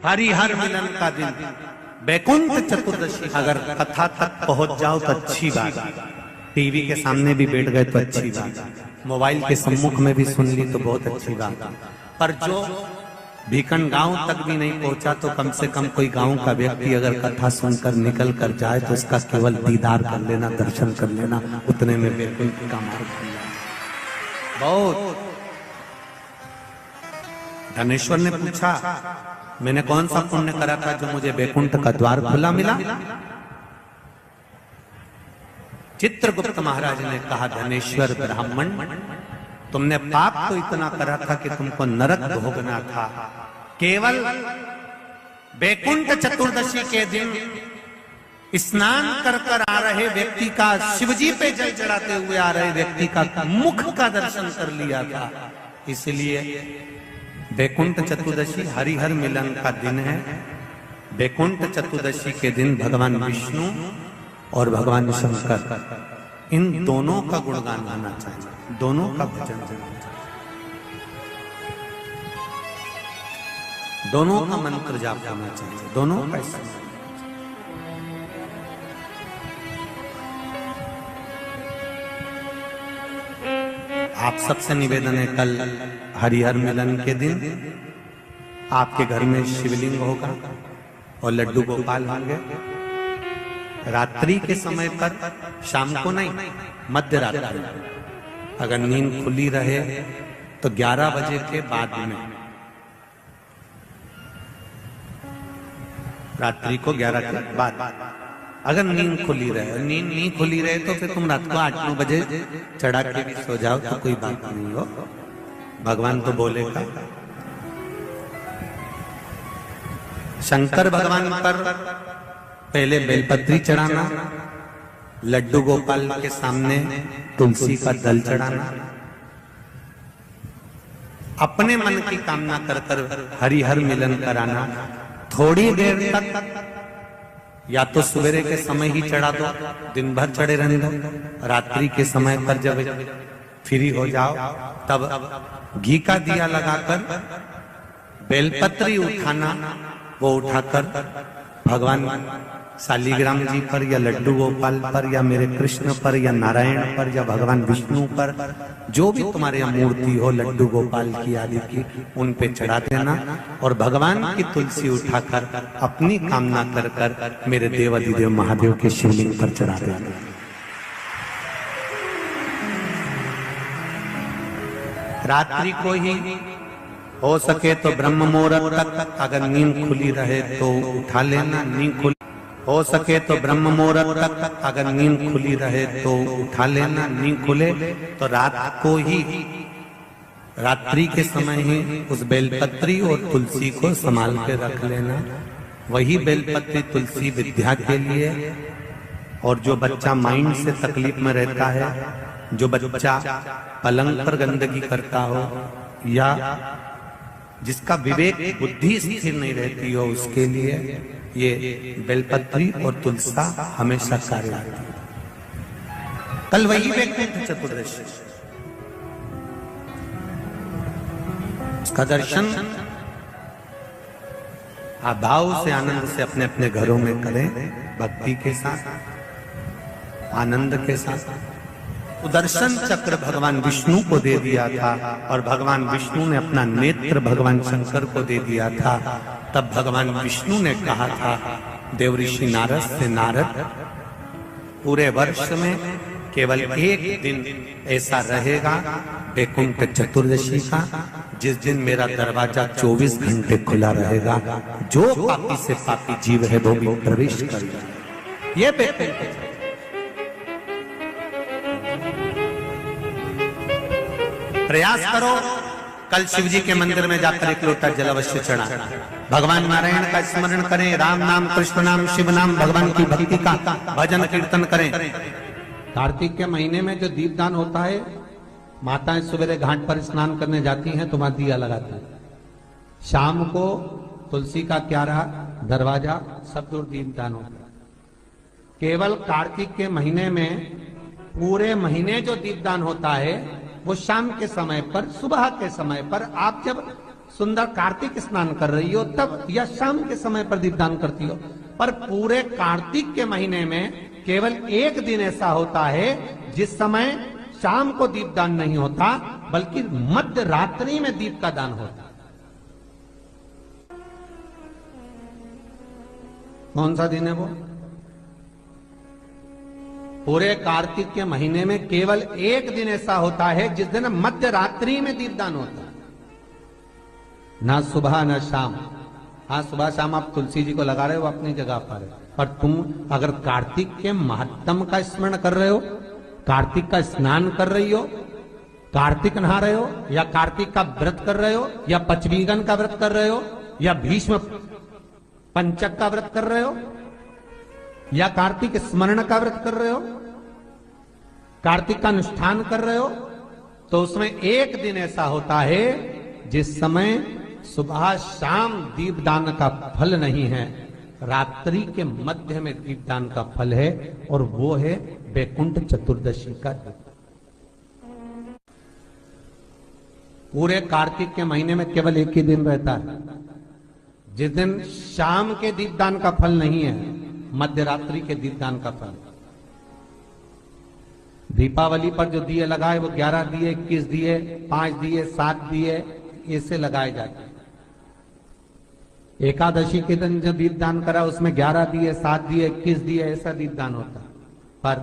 हरिहर मिलन का दिन, बैकुंठ चतुर्दशी। अगर कथा तक पहुंच जाओ तो अच्छी बात, टीवी के सामने भी बैठ गए तो अच्छी बात, मोबाइल के सम्मुख में भी सुन ली तो बहुत अच्छी बात। पर जो भीकन गांव तक भी नहीं पहुंचा तो कम से कम कोई गांव का व्यक्ति अगर कथा सुनकर निकल कर जाए तो उसका केवल दीदार कर लेना, दर्शन कर लेना, उतने में बैकुंठ का मार्ग खुल जाए। बहुत। धनेश्वर ने पूछा, मैंने कौन सा पुण्य करा था जो मुझे बैकुंठ का द्वार खुला मिला? चित्रगुप्त महाराज ने कहा, धनेश्वर ब्राह्मण, तुमने पाप तो इतना करा था कि तुमको नरक भोगना था। केवल बैकुंठ चतुर्दशी के दिन स्नान कर कर आ रहे व्यक्ति का, शिवजी पे जल चढ़ाते हुए आ रहे व्यक्ति का मुख का दर्शन कर लिया था। इसलिए बैकुंठ चतुर्दशी हरिहर मिलन का दिन है। बैकुंठ चतुर्दशी के दिन भगवान विष्णु और भगवान शंकर, इन दोनों का गुणगान गाना चाहिए, दोनों का भजन करना चाहिए, दोनों का मंत्र जाप करना चाहिए, दोनों का। आप सबसे निवेदन है, कल हरिहर मिलन के दिन आपके घर में शिवलिंग होगा और लड्डू गोपाल होंगे। रात्रि के समय पर, शाम को नहीं, मध्य रात्रि, अगर नींद खुली रहे तो 11 बजे के बाद में, रात्रि को 11 के बाद अगर नींद खुली रहे। नींद नहीं खुली रहे तो फिर तुम रात को 8-9 बजे चढ़ा के भी सो जाओ तो कोई बात नहीं हो, भगवान तो बोलेगा। शंकर भगवान पर पहले बेलपत्री चढ़ाना, लड्डू गोपाल के सामने तुलसी का दल चढ़ाना, अपने मन की कामना कर कर हरिहर मिलन कराना। थोड़ी देर तक या तो सवेरे के समय ही चढ़ा दो, दिन भर चढ़े रहने दो, रात्रि के समय पर जब फ्री हो जाओ तब घी का दिया लगाकर बेलपत्री उठाना, वो उठाकर भगवान शालिग्राम जी पर या लड्डू गोपाल पर या मेरे कृष्ण पर या नारायण पर या भगवान विष्णु पर, जो भी तुम्हारे यहाँ मूर्ति हो लड्डू गोपाल की आदि की, उन पे चढ़ा देना और भगवान की तुलसी उठाकर अपनी कामना कर कर मेरे देवाधिदेव महादेव के शिवलिंग पर चढ़ा देना। रात्रि को ही हो सके तो ब्रह्म मुहूर्त तक, अगर नींद खुली रहे तो उठा लेना, नींद खुली हो सके तो ब्रह्म मुहूर्त तक, अगर नींद खुली रहे तो उठा लेना, नींद खुले तो रात को ही, रात्रि के समय ही उस बेलपत्री और तुलसी को संभाल के रख लेना। वही बेलपत्री तुलसी विद्या के लिए, और जो बच्चा माइंड से तकलीफ में रहता है, जो बच्चा पलंग पर गंदगी करता हो या जिसका विवेक बुद्धि स्थिर नहीं रहती हो, उसके लिए ये बेलपत्री और तुलसा हमेशा कार्य आती है। कल वही बैकुंठ चतुर्दशी, उसका दर्शन आप भाव से, आनंद से अपने अपने घरों में करें, भक्ति के साथ, आनंद के साथ। सुदर्शन चक्र भगवान विष्णु को दे दिया था और भगवान विष्णु ने अपना नेत्र भगवान शंकर को दे दिया था। तब भगवान विष्णु ने कहा था देवऋषि नारद से, नारद, पूरे वर्ष में केवल एक दिन ऐसा रहेगा बैकुंठ चतुर्दशी का, जिस दिन मेरा दरवाजा 24 घंटे खुला रहेगा, जो पापी से पापी जीव है वो भी प्रवेश करेगा। ये बैकुंठ प्रयास करो, कल शिव जी के मंदिर में जाकर एक लोटा जल अवश्य चढ़ा, भगवान नारायण का स्मरण करें, राम नाम, कृष्ण नाम, शिव नाम, भगवान की भक्ति का भजन कीर्तन करें। कार्तिक के महीने में जो दीपदान होता है, माताएं सवेरे घाट पर स्नान करने जाती हैं तो वहां दिया लगाती है, शाम को तुलसी का क्यारा, दरवाजा, सब दूर दीपदान होता है। केवल कार्तिक के महीने में, पूरे महीने जो दीपदान होता है वो शाम के समय पर, सुबह के समय पर, आप जब सुंदर कार्तिक स्नान कर रही हो तब, या शाम के समय पर दीपदान करती हो। पर पूरे कार्तिक के महीने में केवल एक दिन ऐसा होता है जिस समय शाम को दीपदान नहीं होता, बल्कि मध्य रात्रि में दीप का दान होता। कौन सा दिन है वो? पूरे कार्तिक के महीने में केवल एक दिन ऐसा होता है जिस दिन मध्य रात्रि में दीपदान होता है, ना सुबह ना शाम। हाँ, सुबह शाम आप तुलसी जी को लगा रहे हो अपनी जगह पर तुम अगर कार्तिक के महात्म का स्मरण कर रहे हो, कार्तिक का स्नान कर रही हो, कार्तिक नहा रहे हो, या कार्तिक का व्रत कर रहे हो, या पचवीगन का व्रत कर रहे हो, या भीष्म पंचक का व्रत कर रहे हो, या कार्तिक स्मरण का व्रत कर रहे हो, कार्तिक का अनुष्ठान कर रहे हो, तो उसमें एक दिन ऐसा होता है जिस समय सुबह शाम दीपदान का फल नहीं है, रात्रि के मध्य में दीपदान का फल है, और वो है वैकुंठ चतुर्दशी का दिन। पूरे कार्तिक के महीने में केवल एक ही दिन रहता है जिस दिन शाम के दीपदान का फल नहीं है, मध्य रात्रि के दीपदान का फल। दीपावली पर जो दिए लगाए वो 11 दिए, 21 दिए, 5 दिए, 7 दिए, ऐसे लगाए जाते हैं। एकादशी के दिन जो दीपदान करा उसमें 11 दिए, 7 दिए, 21 दिए, ऐसा दीपदान होता। पर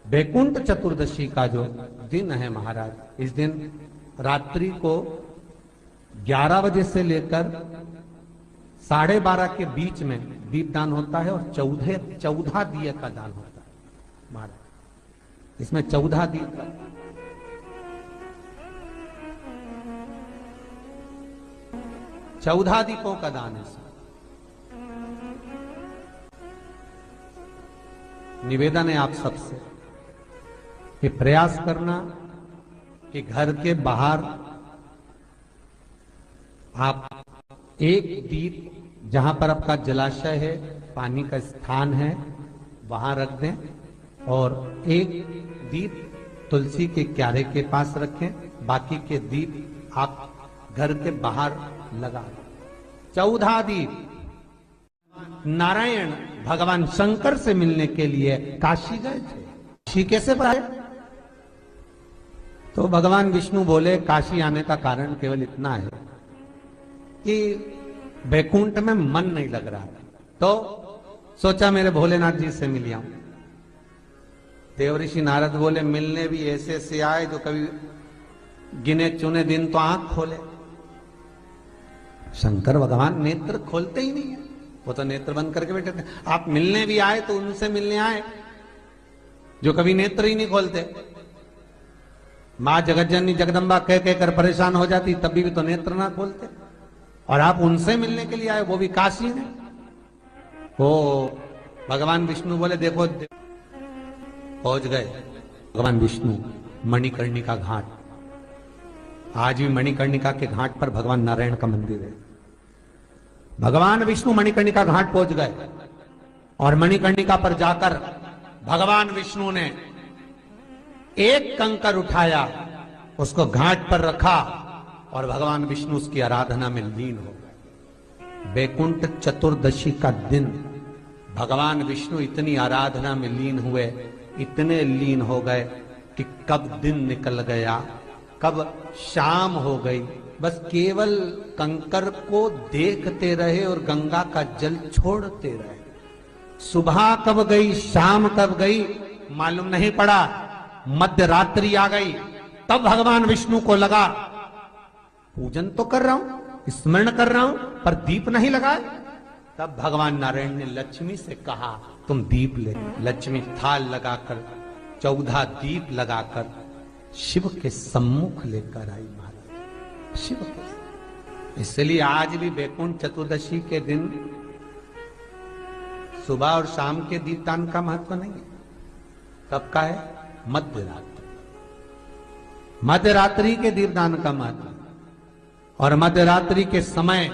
वैकुंठ चतुर्दशी का जो दिन है महाराज, इस दिन रात्रि को 11 बजे से लेकर 12:30 के बीच में दीपदान होता है, और 14 दिए का दान होता है महाराज। इसमें 14 दीप का 14 दीपों का दान है। निवेदन है आप सबसे कि प्रयास करना कि घर के बाहर आप एक दीप, जहां पर आपका जलाशय है, पानी का स्थान है, वहां रख दें, और एक दीप तुलसी के क्यारे के पास रखें, बाकी के दीप आप घर के बाहर लगा। 14 दीप। नारायण भगवान शंकर से मिलने के लिए काशी गए थे। काशी कैसे आए? तो भगवान विष्णु बोले काशी आने का कारण केवल इतना है कि वैकुंठ में मन नहीं लग रहा, तो सोचा मेरे भोलेनाथ जी से मिल आऊं। देवऋषि नारद बोले मिलने भी ऐसे से आए जो कभी गिने चुने दिन तो आंख खोले। शंकर भगवान नेत्र खोलते ही नहीं है, वो तो नेत्र बंद करके बैठे थे। आप मिलने भी आए तो उनसे मिलने आए जो कभी नेत्र ही नहीं खोलते। मां जगतजननी जगदम्बा कह कहकर परेशान हो जाती, तभी भी तो नेत्र ना खोलते, और आप उनसे मिलने के लिए आए, वो भी काशी में। वो भगवान विष्णु बोले देखो, पहुंच गए भगवान विष्णु मणिकर्णिका घाट। आज भी मणिकर्णिका के घाट पर भगवान नारायण का मंदिर है। भगवान विष्णु मणिकर्णिका घाट पहुंच गए, और मणिकर्णिका पर जाकर भगवान विष्णु ने एक कंकर उठाया, उसको घाट पर रखा, और भगवान विष्णु उसकी आराधना में लीन हो गए। वैकुंठ चतुर्दशी का दिन भगवान विष्णु इतनी आराधना में लीन हुए, इतने लीन हो गए कि कब दिन निकल गया, कब शाम हो गई, बस केवल कंकर को देखते रहे और गंगा का जल छोड़ते रहे। सुबह कब गई, शाम कब गई, मालूम नहीं पड़ा। मध्य रात्रि आ गई, तब भगवान विष्णु को लगा पूजन तो कर रहा हूं, स्मरण कर रहा हूं, पर दीप नहीं लगाए। तब भगवान नारायण ने लक्ष्मी से कहा तुम दीप ले। लक्ष्मी थाल लगाकर 14 दीप लगाकर शिव के सम्मुख लेकर आई महाराज। शिव के, इसलिए आज भी वैकुंठ चतुर्दशी के दिन सुबह और शाम के दीपदान का महत्व नहीं है। कब का है? मध्य रात्रि। मध्य रात्रि के दीपदान का महत्व, और मध्य रात्रि के समय,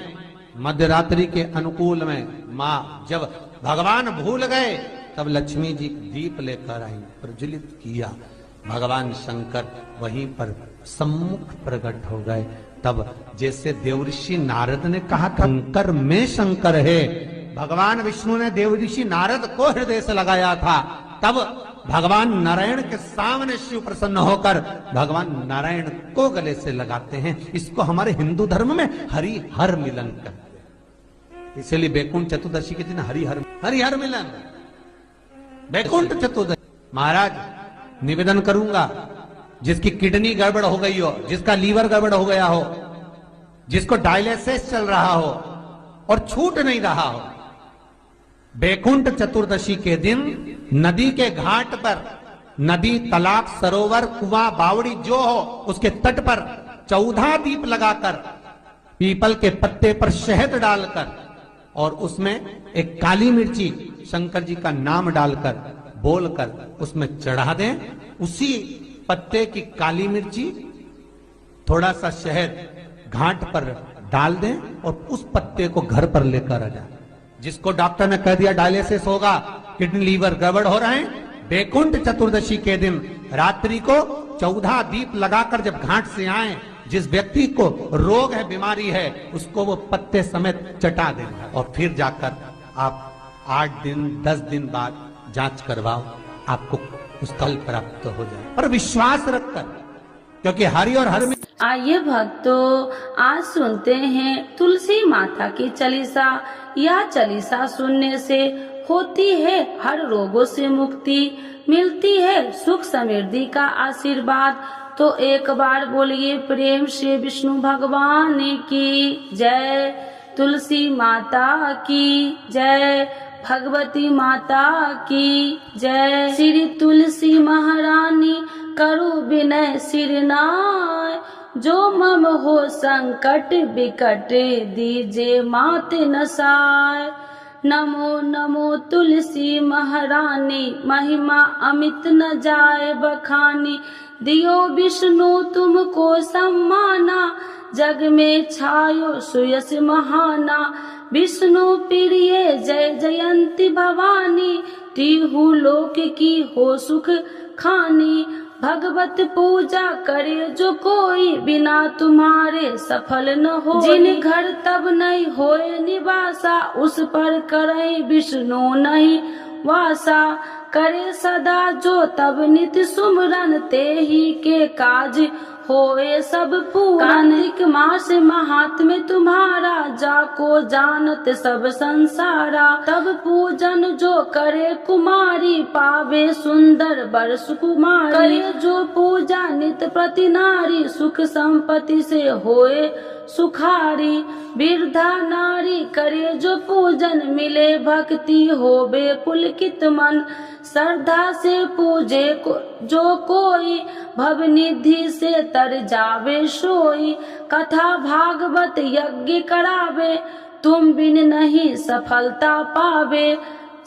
मध्य रात्रि के अनुकूल में मां जब भगवान भूल गए तब लक्ष्मी जी दीप लेकर आई, प्रज्वलित किया। भगवान शंकर वहीं पर सम्मुख प्रकट हो गए। तब जैसे देवऋषि नारद ने कहा था शंकर में शंकर है, भगवान विष्णु ने देवऋषि नारद को हृदय से लगाया था, तब भगवान नारायण के सामने शिव प्रसन्न होकर भगवान नारायण को गले से लगाते हैं। इसको हमारे हिंदू धर्म में हरि हर मिलन कहते हैं। इसलिए बैकुंठ चतुर्दशी के दिन हरि हर मिलन, बैकुंठ चतुर्दशी। महाराज निवेदन करूंगा, जिसकी किडनी गड़बड़ हो गई हो, जिसका लीवर गड़बड़ हो गया हो, जिसको डायलिसिस चल रहा हो और छूट नहीं रहा हो, बैकुंठ चतुर्दशी के दिन नदी के घाट पर, नदी, तालाब, सरोवर, कुआं, बावड़ी जो हो, उसके तट पर 14 दीप लगाकर, पीपल के पत्ते पर शहद डालकर और उसमें एक काली मिर्ची शंकर जी का नाम डालकर बोलकर उसमें चढ़ा दें। उसी पत्ते की काली मिर्ची, थोड़ा सा शहद घाट पर डाल दें और उस पत्ते को घर पर लेकर आ जाए। जिसको डॉक्टर ने कह दिया डायलिसिस होगा, किडनी लीवर गड़बड़ हो रहे हैं, बैकुंठ चतुर्दशी के दिन रात्रि को 14 दीप लगाकर जब घाट से आए, जिस व्यक्ति को रोग है, बीमारी है, उसको वो पत्ते समेत चटा देना और फिर जाकर आप 8 दिन 10 दिन बाद जांच करवाओ, आपको उसका फल प्राप्त हो जाए, पर विश्वास रखकर, क्योंकि हरि और हर में। आइए भक्तों, आज सुनते हैं तुलसी माता की चालीसा। यह चालीसा सुनने से होती है हर रोगों से मुक्ति, मिलती है सुख समृद्धि का आशीर्वाद। तो एक बार बोलिए प्रेम से विष्णु भगवान की जय, तुलसी माता की जय, भगवती माता की जय। श्री तुलसी महारानी करु विनय सिरनाय, जो मम हो संकट विकट दीजे मात नसाय। नमो नमो तुलसी महारानी, महिमा अमित न जाए बखानी, दियो विष्णु तुमको सम्माना, जग में छायो सुयस महाना। विष्णु प्रिय जय जयंती भवानी, तिहु लोक की हो सुख खानी। भगवत पूजा करे जो कोई, बिना तुम्हारे सफल न हो। जिन घर तब नहीं होए निवासा, उस पर करे विष्णु नहीं वासा। करे सदा जो तब नित्य सुमरन, ते ही के काज होए सब पूरन। कार्तिक मास महात्म्य तुम्हारा, जाको जानत सब संसारा। तब पूजन जो करे कुमारी, पावे सुंदर वर सुकुमारी। करे जो पूजा नित प्रति नारी, सुख संपत्ति से होए सुखारी। वृद्धा नारी करे जो पूजन, मिले भक्ति होवे पुलकित मन। श्रद्धा से पूजे जो कोई, भव निधि से तर जावे सोई। कथा भागवत यज्ञ करावे, तुम बिन नहीं सफलता पावे।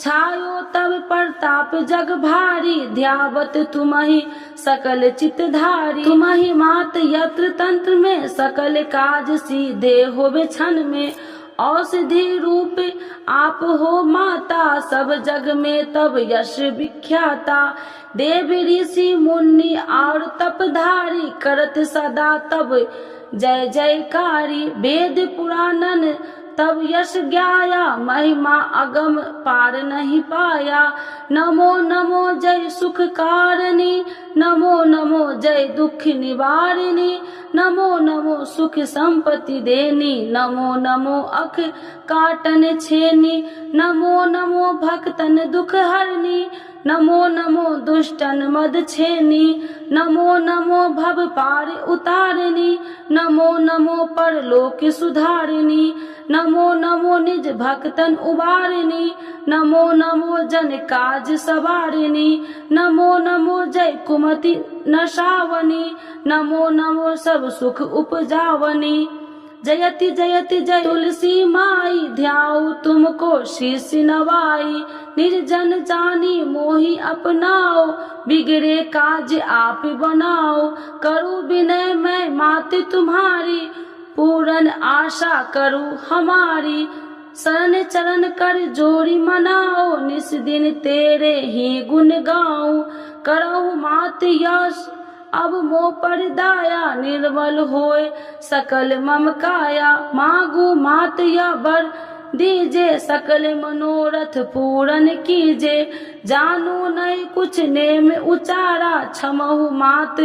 छायो तब प्रताप जग भारी, ध्यावत तुम्हि सकल चितधारी। तुम्हि मात यत्र तंत्र में, सकल काज सीधे होवे क्षण में। औषधि रूप आप हो माता, सब जग में तब यश विख्याता। देव ऋषि मुनि और तपधारी, करत सदा तब जय जयकारी। वेद पुराणन तब यश ज्ञाया, महिमा अगम पार नहीं पाया। नमो नमो जय सुख कारिणी, नमो नमो जय दुख निवारिणी। नमो नमो सुख संपत्ति देनी, नमो नमो अख काटन छेनी। नमो नमो भक्तन दुख हरनी, नमो नमो दुष्टन मद छेनी। नमो नमो भव पार उतारिणी, नमो नमो परलोक सुधारिणी। नमो नमो निज भक्तन उबारिणी, नमो नमो जन काज सवारिणी। नमो नमो जय कुमति नशावनी, नमो नमो सब सुख उपजावनी। जयति जयति जय तुलसी माई, ध्याऊ तुमको शीश नवाई। निर्जन जानी मोहि अपनाओ, बिगड़े काज आप बनाओ। करूँ विनय मैं माते तुम्हारी, पूरन आशा करूँ हमारी। शरण चरण कर जोड़ी मनाओ, निस दिन तेरे ही गुण गाऊं। करहु मात यश अब मोह पर दाया निर्मल होए सकल मम काया। मांगू मात या बर दीजे सकल मनोरथ पूरन कीजे। जानू नहीं कुछ नेम उचारा क्षमहु मात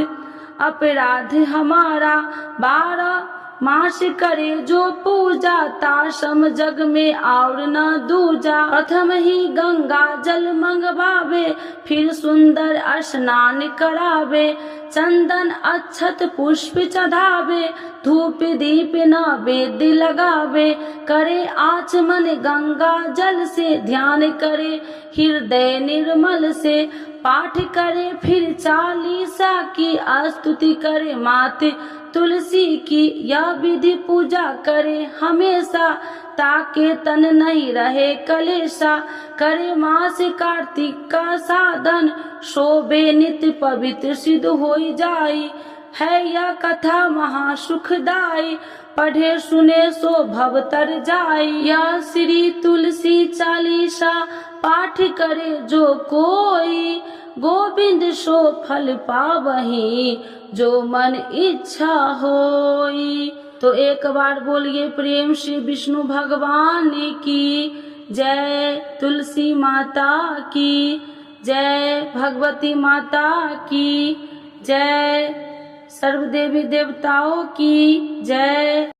अपराध हमारा। 12 मास करे जो पूजा ताशम जग में और न दूजा। प्रथम ही गंगा जल मंगवावे फिर सुंदर स्नान करावे। चंदन अक्षत पुष्प चढ़ावे धूप दीप नैवेद्य लगावे। करे आचमन गंगा जल से ध्यान करे हृदय निर्मल से। पाठ करे फिर 40 की स्तुति करे माते तुलसी की। यह विधि पूजा करे हमेशा ताके तन नहीं रहे कलेशा। करे मास कार्तिक का साधन शोभे नित्य पवित्र सिद्ध हो जाई। है यह कथा महासुखदाई पढ़े सुने सो भव तर जाई। यह श्री तुलसी चालीसा पाठ करे जो कोई। गोविंद सो फल पावही जो मन इच्छा होई। तो एक बार बोलिए प्रेम से विष्णु भगवान की जय। तुलसी माता की जय। भगवती माता की जय। सर्व देवी देवताओं की जय।